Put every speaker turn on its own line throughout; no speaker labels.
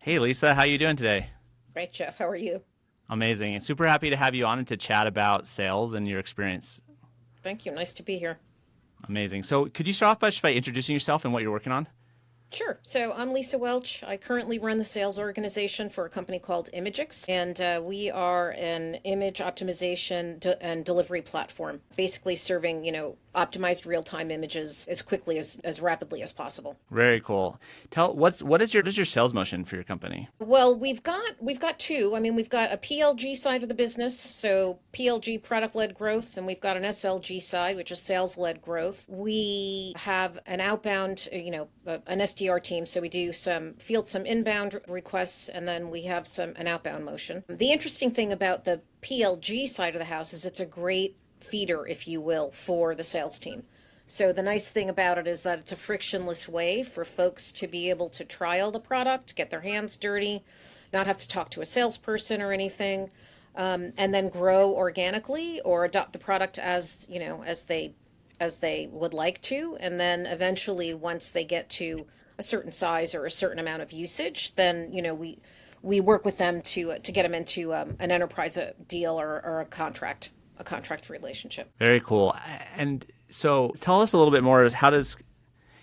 Hey Lisa, how you doing today?
Right, Jeff. How are you?
Amazing. And super happy to have you on and to chat about sales and your experience.
Thank you. Nice to be here.
Amazing. So could you start off by just by introducing yourself and what you're working on?
Sure. So I'm Lisa Welch. I currently run the sales organization for a company called Imagix, and we are an image optimization and delivery platform, basically serving, optimized real-time images as quickly as rapidly as possible.
Very cool. What is your sales motion for your company?
Well, we've got two. I mean, we've got a PLG side of the business, so PLG product-led growth, and we've got an SLG side, which is sales-led growth. We have an outbound, an SDR team, so we do some inbound requests, and then we have an outbound motion. The interesting thing about the PLG side of the house is it's a great feeder, if you will, for the sales team. So the nice thing about it is that it's a frictionless way for folks to be able to trial the product, get their hands dirty, not have to talk to a salesperson or anything, and then grow organically or adopt the product as as they would like to. And then eventually, once they get to a certain size or a certain amount of usage, then we work with them to get them into an enterprise deal or a contract relationship.
Very cool. And so tell us a little bit more. How does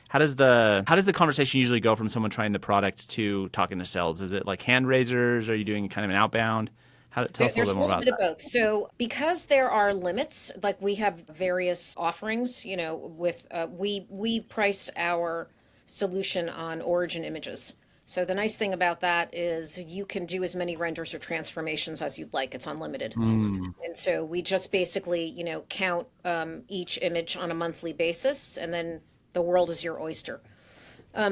the conversation usually go from someone trying the product to talking to sales? Is it like hand raisers? Are you doing kind of an outbound? Tell us a little
There's
bit
a
more
little
about
bit of both. So, because there are limits, like we have various offerings, with we price our solution on origin images. So the nice thing about that is you can do as many renders or transformations as you'd like. It's unlimited.
that.
And so we just basically, count each image on a monthly basis, and then the world is your oyster.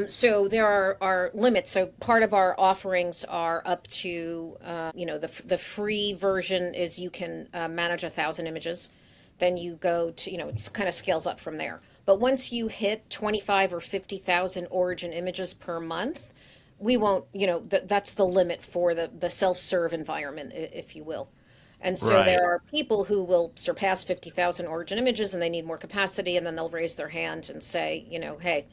So there are limits. So part of our offerings are up to, the free version is you can manage 1,000 images. Then you go to, it's kind of scales up from there. But once you hit 25 or 50,000 origin images per month, we won't, that's the limit for the self-serve environment, if you will. And so
Right.
there are people who will surpass 50,000 origin images and they need more capacity, and then they'll raise their hand and say, hey,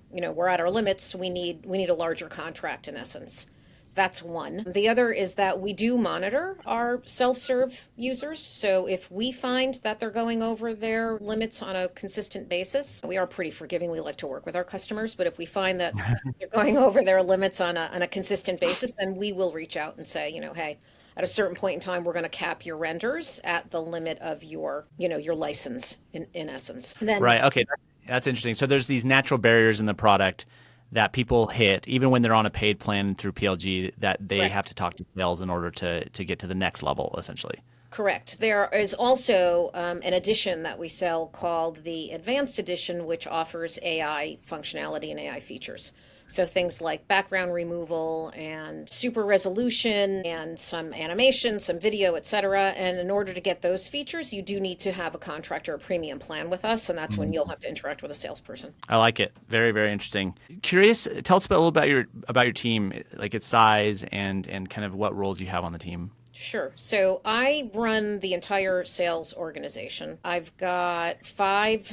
we're at our limits. We need a larger contract in essence. That's one. The other is that we do monitor our self-serve users. So if we find that they're going over their limits on a consistent basis, we are pretty forgiving. We like to work with our customers, but if we find that they're going over their limits on a consistent basis, then we will reach out and say, hey, at a certain point in time, we're going to cap your renders at the limit of your license in essence. Then
Right. Okay. That's interesting. So there's these natural barriers in the product that people hit, even when they're on a paid plan through PLG, that they
correct.
have to talk to sales in order to get to the next level, essentially.
Correct. There is also an edition that we sell called the Advanced Edition, which offers AI functionality and AI features. So things like background removal and super resolution and some animation, some video, etc. And in order to get those features, you do need to have a contract or a premium plan with us, and that's when you'll have to interact with a salesperson.
I like it. Very, very interesting. Curious. Tell us a little about your team, like its size and kind of what roles you have on the team.
Sure. So I run the entire sales organization. I've got five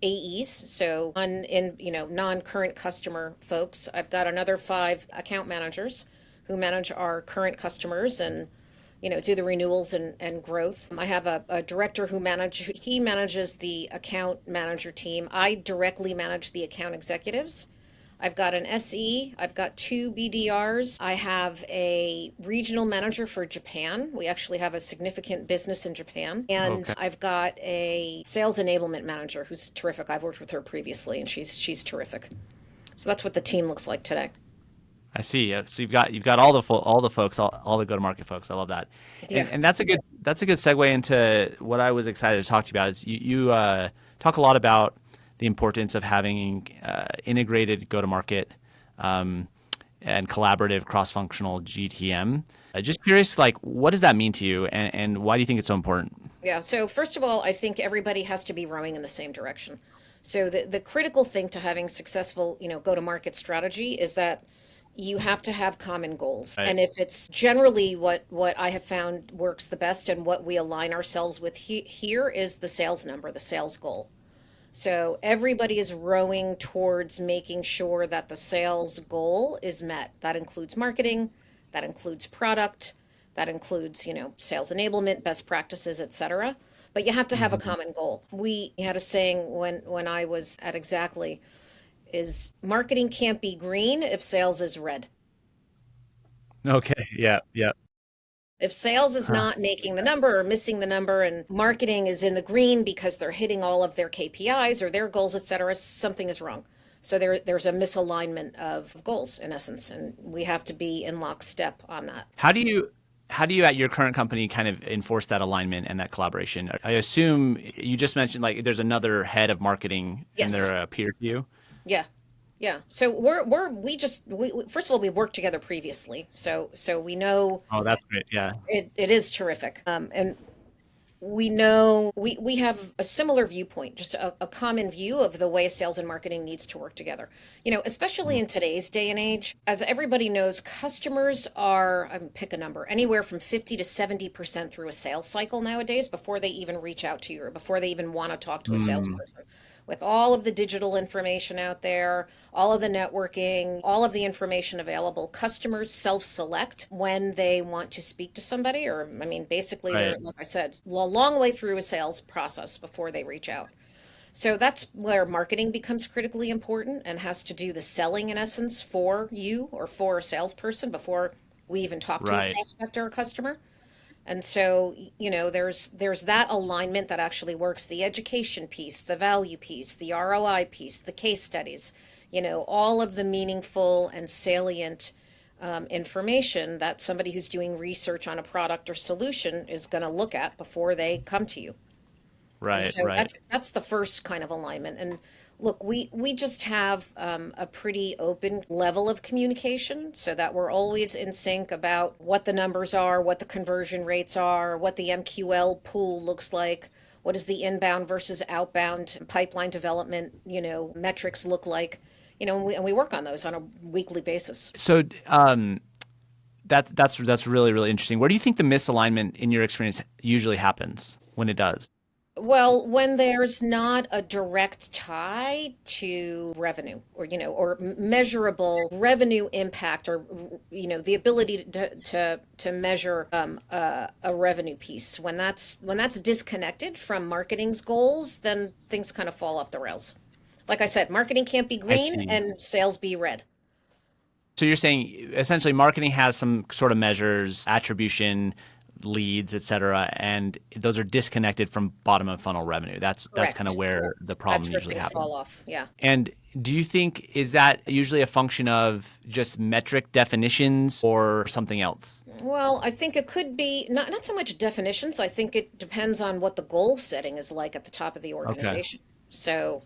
AEs, so non-current customer folks. I've got another five account managers who manage our current customers and do the renewals and growth. I have a director he manages the account manager team. I directly manage the account executives. I've got an SE, I've got two BDRs, I have a regional manager for Japan. We actually have a significant business in Japan. And
Okay.
I've got a sales enablement manager who's terrific. I've worked with her previously and she's terrific. So that's what the team looks like today.
I see. Yeah. So you've got all the folks, all the go-to-market folks. I love that,
Yeah.
and that's a good segue into what I was excited to talk to you about. Is you talk a lot about the importance of having integrated go-to-market um, and collaborative cross-functional GTM. Just curious, like, what does that mean to you, and why do you think it's so important?
Yeah. So first of all, I think everybody has to be rowing in the same direction. So the critical thing to having successful, go-to-market strategy is that you have to have common goals.
Right.
And if it's generally what I have found works the best and what we align ourselves with here is the sales number, the sales goal. So everybody is rowing towards making sure that the sales goal is met. That includes marketing, that includes product, that includes, sales enablement, best practices, etc. But you have to have a
Hmm.
common goal. We had a saying when I was at Exactly is marketing can't be green if sales is red.
Okay. Yeah. Yeah.
If sales is
Huh.
not making the number or missing the number and marketing is in the green because they're hitting all of their KPIs or their goals, et cetera, something is wrong. So there's a misalignment of goals in essence, and we have to be in lockstep on that.
How do you how do you at your current company kind of enforce that alignment and that collaboration? I assume you just mentioned like there's another head of marketing and
Yes.
they're a peer to you.
Yeah. Yeah. So we first of all we worked together previously. So we know
Oh, that's great. Yeah.
it is terrific. And we know we have a similar viewpoint, just a common view of the way sales and marketing needs to work together. Especially in today's day and age, as everybody knows, customers are, pick a number, anywhere from 50 to 70% through a sales cycle nowadays before they even reach out to you or before they even want to talk to a
Mm,
salesperson. With all of the digital information out there, all of the networking, all of the information available, customers self-select when they want to speak to somebody, or I mean, basically they're,
right.
like I said, a long way through a sales process before they reach out. So that's where marketing becomes critically important and has to do the selling in essence for you or for a salesperson before we even talk to a
Right.
prospect or a customer. And so, there's that alignment that actually works, the education piece, the value piece, the ROI piece, the case studies, all of the meaningful and salient information that somebody who's doing research on a product or solution is going to look at before they come to you. And
Right.
so
Right.
that's the first kind of alignment. And look, we just have a pretty open level of communication so that we're always in sync about what the numbers are, what the conversion rates are, what the MQL pool looks like, what does the inbound versus outbound pipeline development, metrics look like, and we work on those on a weekly basis.
So that's really really interesting. Where do you think the misalignment in your experience usually happens when it does?
Well, when there's not a direct tie to revenue or, or measurable revenue impact or, the ability to measure a revenue piece. When that's disconnected from marketing's goals, then things kind of fall off the rails. Like I said, marketing can't be
I
green
see.
and sales be red.
So you're saying essentially marketing has some sort of measures, attribution, leads, et cetera, and those are disconnected from bottom of funnel revenue. That's kind of
Correct.
where the problem
That's where
usually
things fall
happens.
off. Yeah.
And do you think is that usually a function of just metric definitions or something else?
Well, I think it could be not so much definitions. I think it depends on what the goal setting is like at the top of the
Okay.
organization. So,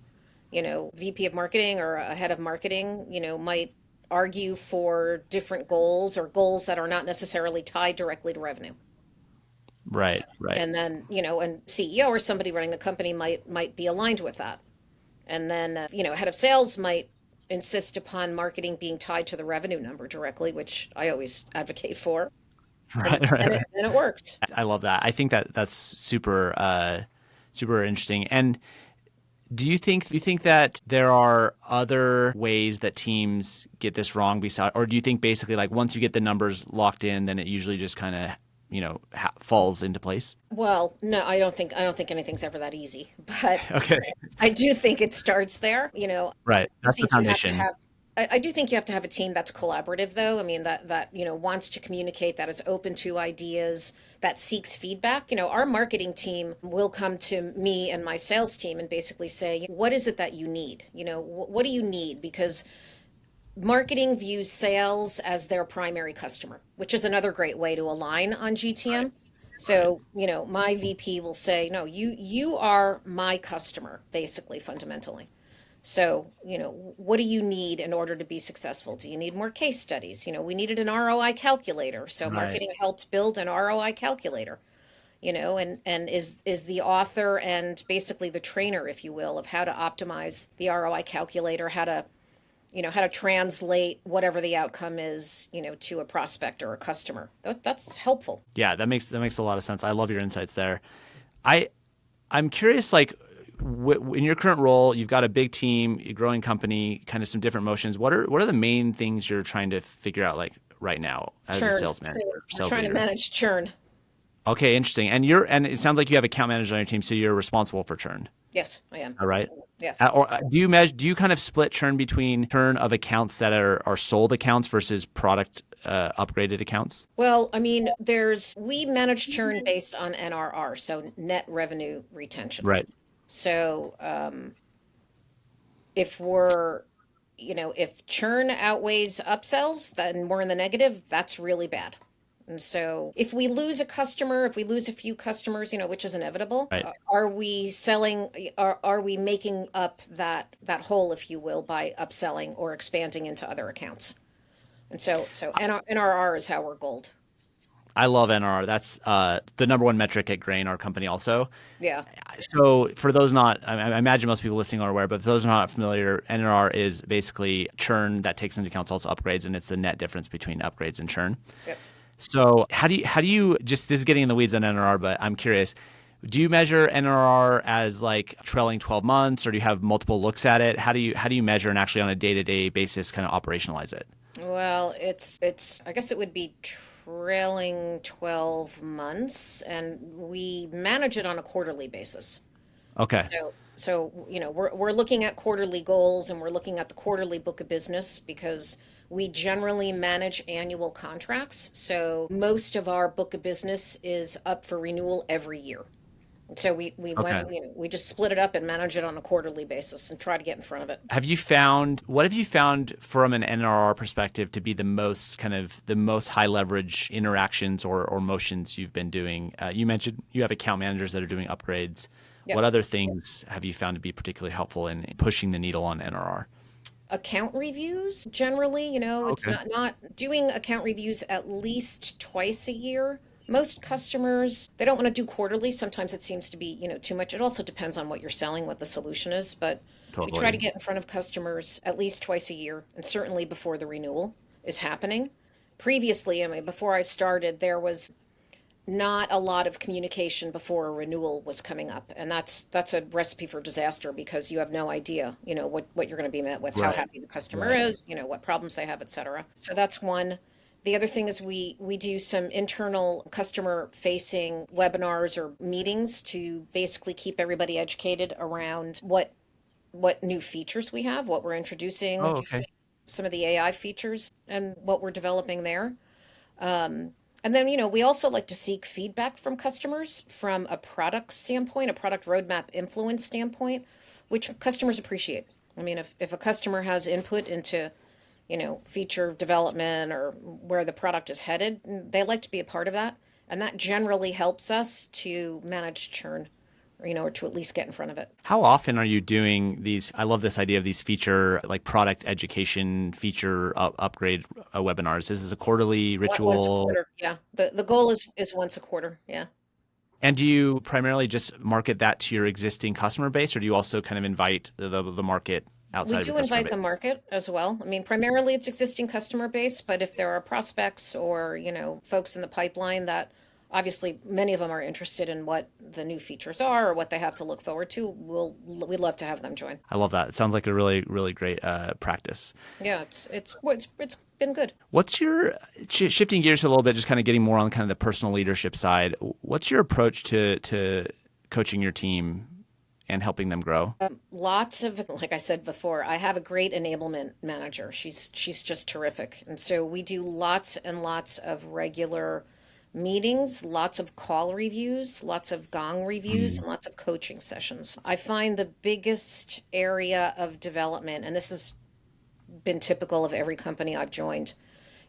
VP of marketing or a head of marketing, might argue for different goals or goals that are not necessarily tied directly to revenue.
Right, right.
And then, and CEO or somebody running the company might be aligned with that. And then, head of sales might insist upon marketing being tied to the revenue number directly, which I always advocate for.
Right,
and
right,
and it
right.
and it worked.
I love that. I think that's super super interesting. And do you think that there are other ways that teams get this wrong beside, or do you think basically like once you get the numbers locked in, then it usually just kind of falls into place?
Well, no, I don't think anything's ever that easy, but
Okay.
I do think it starts there.
Right.
I
That's the
think you have to
foundation.
have I do think you have to have a team that's collaborative though. I mean that wants to communicate, that is open to ideas, that seeks feedback. Our marketing team will come to me and my sales team and basically say, what is it that you need? What do you need? Because marketing views sales as their primary customer, which is another great way to align on
Right.
GTM.
Right.
So, my VP will say, no, you are my customer, basically, fundamentally. So, what do you need in order to be successful? Do you need more case studies? We needed an ROI calculator. So
Right.
marketing helped build an ROI calculator, and is the author and basically the trainer, if you will, of how to optimize the ROI calculator, how to translate whatever the outcome is, to a prospect or a customer. That's helpful.
Yeah, that makes a lot of sense. I love your insights there. I I'm curious, like in your current role, you've got a big team, a growing company, kind of some different motions. What are the main things you're trying to figure out like right now as a
Churn.
sales manager,
We're
sales
trying to
leader?
manage churn.
Okay, interesting. And it sounds like you have account managers on your team, so you're responsible for churn.
Yes, I am.
All right.
Yeah.
Do you kind of split churn between churn of accounts that are sold accounts versus product upgraded accounts?
Well, I mean, we manage churn based on NRR, so net revenue retention.
Right.
So if we're, if churn outweighs upsells, then we're in the negative. That's really bad. And so if we lose a customer, if we lose a few customers, which is inevitable,
Right.
are we selling, are we making up that hole, if you will, by upselling or expanding into other accounts? And so NRR is how we're gold.
I love NRR. That's the number one metric at Grain, our company also.
Yeah.
So for those not, I imagine most people listening are aware, but for those not familiar, NRR is basically churn that takes into account also upgrades, and it's the net difference between upgrades and churn.
Yep.
So how do you just, this is getting in the weeds on NRR, but I'm curious, do you measure NRR as like trailing 12 months, or do you have multiple looks at it? How do you measure and actually on a day-to-day basis kind of operationalize it?
Well, it's I guess it would be trailing 12 months, and we manage it on a quarterly basis.
Okay.
So we're looking at quarterly goals, and we're looking at the quarterly book of business because we generally manage annual contracts. So most of our book of business is up for renewal every year. So we
Okay.
went, we just split it up and manage it on a quarterly basis and try to get in front of it.
What have you found from an NRR perspective to be the most high leverage interactions or motions you've been doing? You mentioned you have account managers that are doing upgrades.
Yep.
What other things have you found to be particularly helpful in pushing the needle on NRR?
Account reviews generally, it's
Okay.
not doing account reviews at least twice a year. Most customers, they don't want to do quarterly. Sometimes it seems to be, too much. It also depends on what you're selling, what the solution is, but we try to
Totally.
get in front of customers at least twice a year, and certainly before the renewal is happening. Previously, I mean, before I started, there was not a lot of communication before a renewal was coming up, and that's a recipe for disaster because you have no idea, what you're going to be met with, how
Right.
happy the customer
Right.
is, what problems they have, etc. So that's one. The other thing is we do some internal customer facing webinars or meetings to basically keep everybody educated around what new features we have, what we're introducing,
Oh, okay.
some of the AI features and what we're developing there. And then, we also like to seek feedback from customers from a product standpoint, a product roadmap influence standpoint, which customers appreciate. I mean, if a customer has input into, feature development or where the product is headed, they like to be a part of that. And that generally helps us to manage churn, or to at least get in front of it.
How often are you doing these? I love this idea of these feature, like product education, upgrade webinars. Is this a quarterly
Once a
ritual?
quarter, yeah. The goal is once a quarter, yeah.
And do you primarily just market that to your existing customer base, or do you also kind of invite the market
We
outside of your
do
customer
invite the
base?
market as well. I mean, primarily it's existing customer base, but if there are prospects or, folks in the pipeline that obviously many of them are interested in what the new features are or what they have to look forward to, we'd love to have them join.
I love that. It sounds like a really, really great practice.
Yeah, it's been good.
What's your shifting gears a little bit, just kind of getting more on kind of the personal leadership side? What's your approach to coaching your team and helping them grow?
Lots of, like I said before, I have a great enablement manager. She's just terrific. And so we do lots and lots of regular meetings, lots of call reviews, lots of gong reviews,
Mm.
and lots of coaching sessions. I find the biggest area of development, and this has been typical of every company I've joined,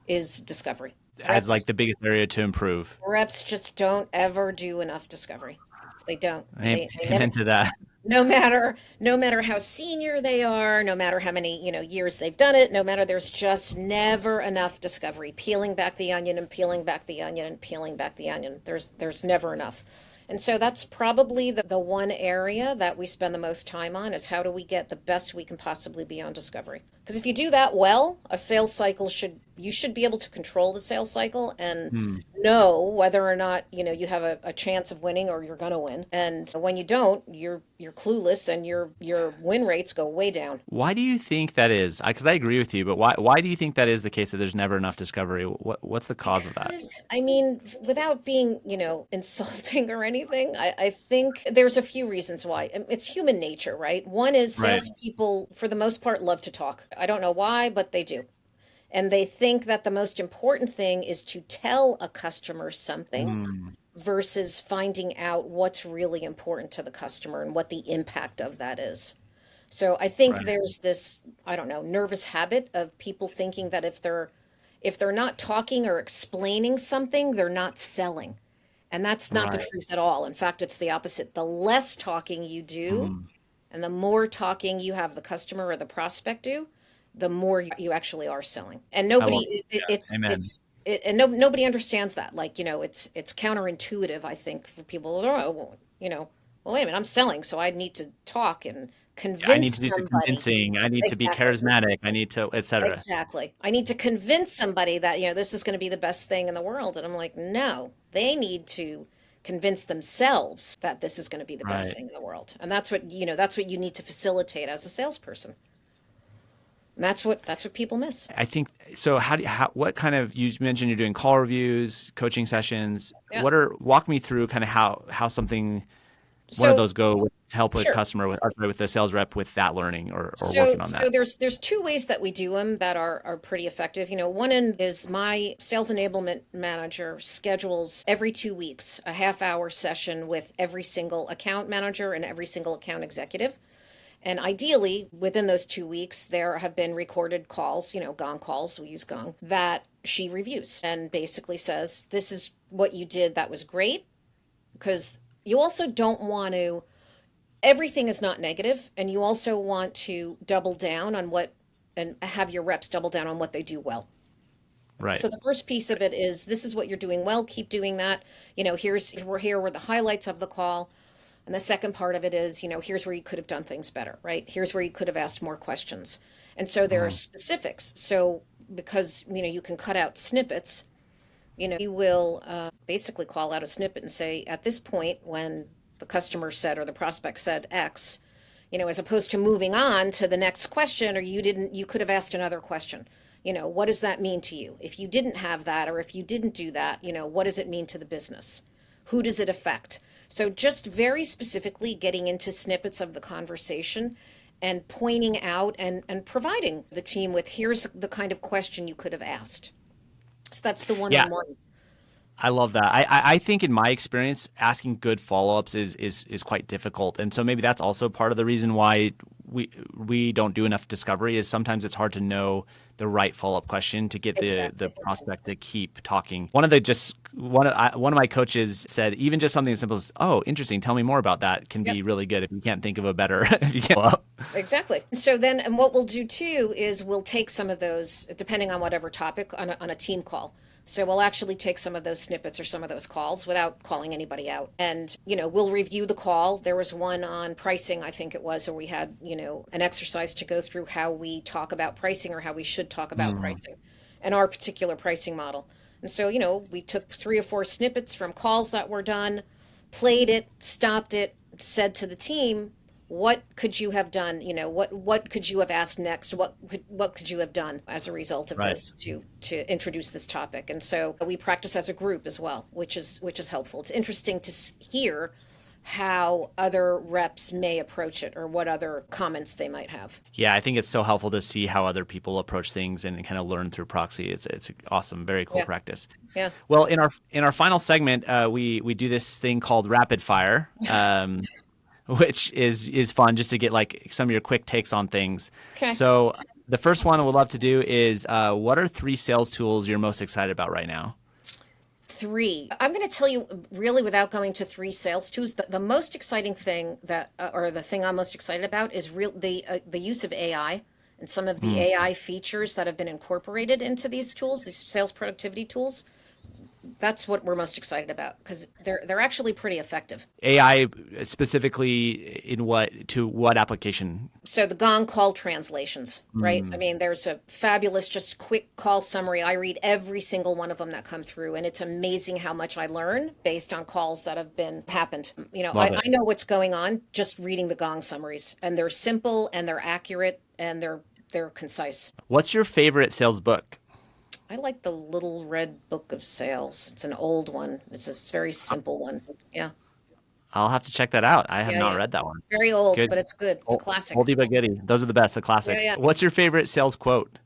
is discovery.
As like
Reps
the biggest area to improve.
reps just don't ever do enough discovery. They don't. They never,
Amen to that.
no matter how senior they are, no matter how many, years they've done it, no matter, there's just never enough discovery. Peeling back the onion and peeling back the onion and peeling back the onion. There's never enough. And so that's probably the one area that we spend the most time on is how do we get the best we can possibly be on discovery. Because if you do that well, a sales cycle should you should be able to control the sales cycle and
Hmm.
know whether or not, you have a chance of winning or you're gonna win. And when you don't, you're clueless and your win rates go way down.
Why do you think that is? Because I agree with you, but why do you think that is the case that there's never enough discovery? What's the cause of that?
Because, I mean, without being, insulting or anything, I think there's a few reasons why. It's human nature, right? One is
Right.
salespeople, for the most part, love to talk. I don't know why, but they do. And they think that the most important thing is to tell a customer something
Mm,
versus finding out what's really important to the customer and what the impact of that is. So I think
right.
there's this, I don't know, nervous habit of people thinking that if they're not talking or explaining something, they're not selling. And that's not the
Right.
truth at all. In fact, it's the opposite. The less talking you do
Mm.
and the more talking you have the customer or the prospect do, the more you actually are selling. And
I love.
nobody,
Amen.
and no, nobody understands that. Like, it's counterintuitive, I think, for people. Oh, well, well, wait a minute, I'm selling, so I need to talk and
I need to
convince
do the
somebody.
convincing. I need to be
Exactly.
charismatic. I need to, etc.
Exactly. I need to convince somebody that, this is going to be the best thing in the world. And I'm like, no, they need to convince themselves that this is going to be the best
Right.
thing in the world. And that's what you need to facilitate as a salesperson. And that's what people miss.
I think so. What kind of, you mentioned you're doing call reviews, coaching sessions.
Yeah.
Walk me through kind of how something, one of
So
those go with help with
sure.
customer with, or sorry, with the sales rep with that learning or
So
working on
so
that.
there's two ways that we do them that are pretty effective. One end is my sales enablement manager schedules every 2 weeks a half hour session with every single account manager and every single account executive. And ideally, within those 2 weeks, there have been recorded calls, gong calls, we use gong, that she reviews and basically says, this is what you did that was great. Because you also don't want to, everything is not negative, and you also want to double down on what, and have your reps double down on what they do well.
Right.
So the first piece of it is this is what you're doing well, keep doing that. Here were the highlights of the call. And the second part of it is, here's where you could have done things better, right? Here's where you could have asked more questions. And so there are
Mm,
specifics. So because, you can cut out snippets, you will basically call out a snippet and say, at this point, when the customer said or the prospect said X, as opposed to moving on to the next question, or you could have asked another question. What does that mean to you? If you didn't have that, or if you didn't do that, what does it mean to the business? Who does it affect? So just very specifically getting into snippets of the conversation and pointing out and providing the team with here's the kind of question you could have asked. So that's the one
yeah,
on one.
I love that. I think in my experience, asking good follow ups is quite difficult, and so maybe that's also part of the reason why we don't do enough discovery. Is sometimes it's hard to know the right follow up question to get the
Exactly.
prospect to keep talking. One of my coaches said even just something as simple as, "Oh, interesting. Tell me more about that," can
Yep.
be really good if you can't think of a better if you can't follow up.
Exactly. So then, and what we'll do too is we'll take some of those, depending on whatever topic, on a team call. So we'll actually take some of those snippets or some of those calls without calling anybody out. And, we'll review the call. There was one on pricing, I think it was, where we had, an exercise to go through how we talk about pricing or how we should talk about
Mm,
pricing and our particular pricing model. And so, we took 3 or 4 snippets from calls that were done, played it, stopped it, said to the team, what could you have done? What could you have asked next? What could you have done as a result of
right.
this to introduce this topic? And so we practice as a group as well, which is helpful. It's interesting to hear how other reps may approach it or what other comments they might have.
Yeah, I think it's so helpful to see how other people approach things and kind of learn through proxy. It's awesome, very cool
Yeah,
practice.
yeah.
Well, in our final segment, we do this thing called rapid fire, which is fun just to get like some of your quick takes on things.
Okay.
So the first one we'd love to do is what are 3 sales tools you're most excited about right now?
Three. I'm going to tell you really without going to three sales tools. The most exciting thing or the thing I'm most excited about is the use of AI and some of the
Mm,
AI features that have been incorporated into these tools, these sales productivity tools. That's what we're most excited about because they're actually pretty effective.
AI specifically in what application?
So the Gong call translations, right? I
Mm,
mean, there's a fabulous, just quick call summary. I read every single one of them that come through, and it's amazing how much I learn based on calls that have been happened.
love
I
it.
know what's going on just reading the Gong summaries, and they're simple and they're accurate and they're concise.
What's your favorite sales book?
I like the Little Red Book of Sales. It's an old one. It's a very simple one. Yeah,
I'll have to check that out. I have
yeah,
not
yeah.
read that one.
Very old,
Good.
but it's good. It's a classic.
Oldie but goodie. Those are the best, the
Yeah,
classics.
yeah.
What's your favorite sales quote?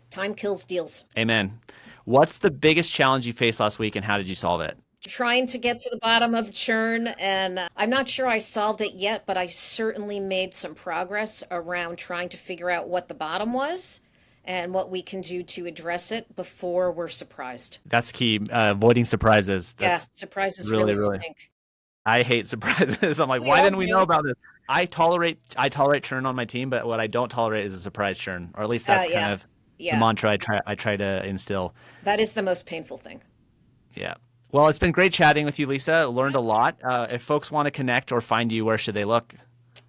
Time kills deals.
Amen. What's the biggest challenge you faced last week and how did you solve it?
Trying to get to the bottom of churn, and I'm not sure I solved it yet, but I certainly made some progress around trying to figure out what the bottom was and what we can do to address it before we're surprised.
That's key. Avoiding surprises.
Yeah,
That's
surprises
really,
really
really.
stink.
I hate surprises. I'm like,
We
why
all
didn't we know
do.
about this? I tolerate churn on my team, but what I don't tolerate is a surprise churn, or at least that's kind
Yeah,
of the
yeah.
mantra I try to instill.
That is the most painful thing.
Yeah. Well, it's been great chatting with you, Lisa. Learned
Yeah.
a lot. If folks want to connect or find you, where should they look?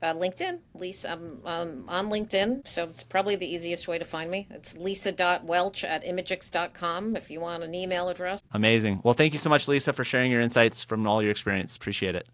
LinkedIn, Lisa. I'm on LinkedIn, so it's probably the easiest way to find me. It's lisa.welch@imagix.com if you want an email address.
Amazing. Well, thank you so much, Lisa, for sharing your insights from all your experience. Appreciate it.